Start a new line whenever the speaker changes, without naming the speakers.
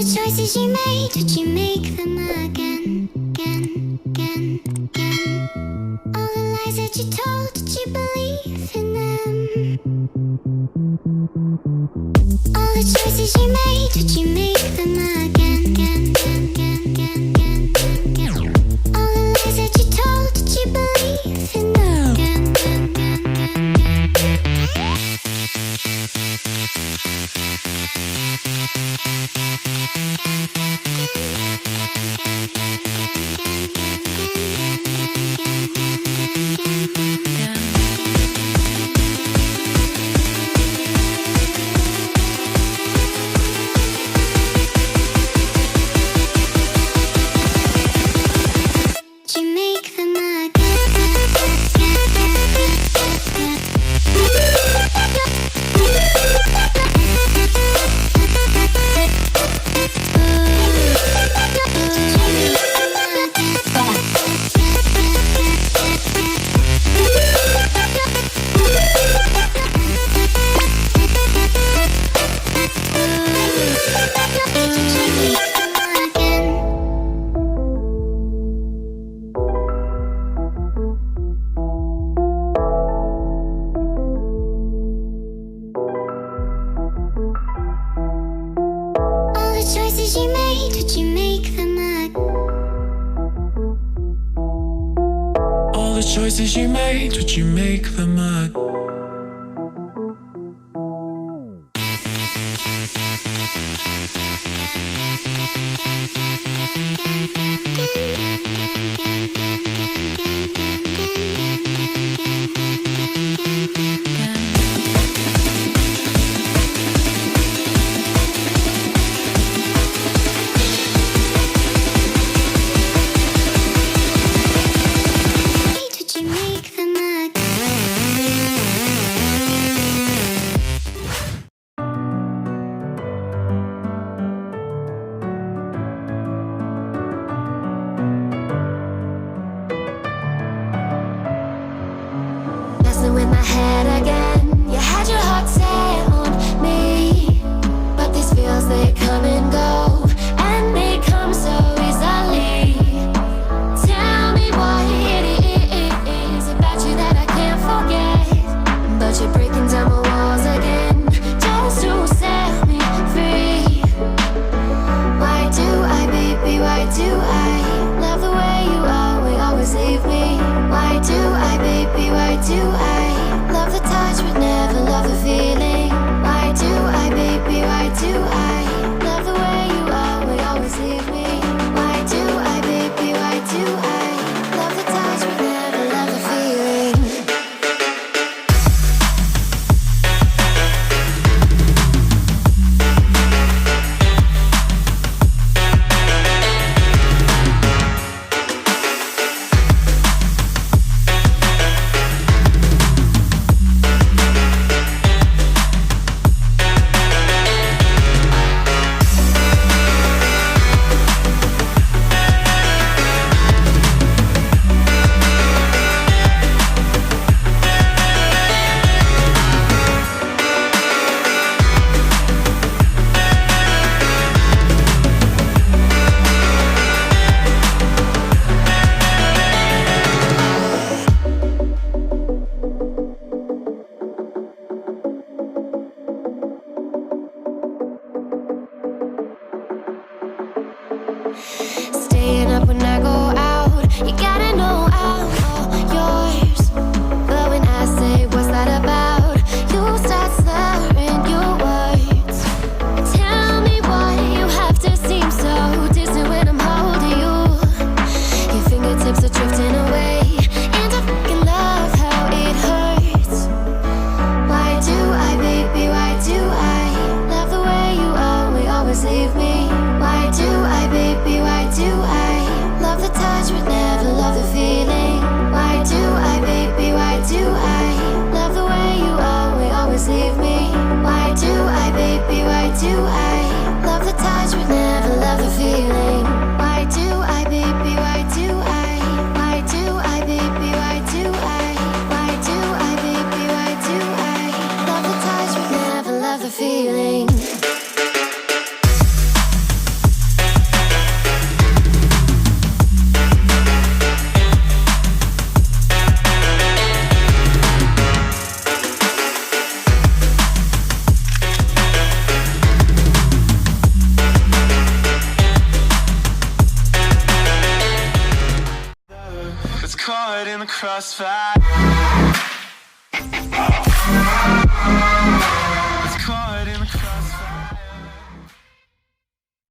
the choices you made, would you make them again, again, again, again? All the lies that you told, did you believe in them? All the choices you made, would you make them again, again, again, again, again, again? All the lies that you told, did you believe in them? Again, again, again, again, again.
Choices you made, would you make them again?
With my head again, you had your heart set on me, but these feels, they come and go, and they come so easily. Tell me what it is about you that I can't forget, but you're breaking down my walls again, just to set me free. Why do I, baby, why do I love the way you are, we always leave me? Why do I, baby, why do I love the
caught in the crossfire.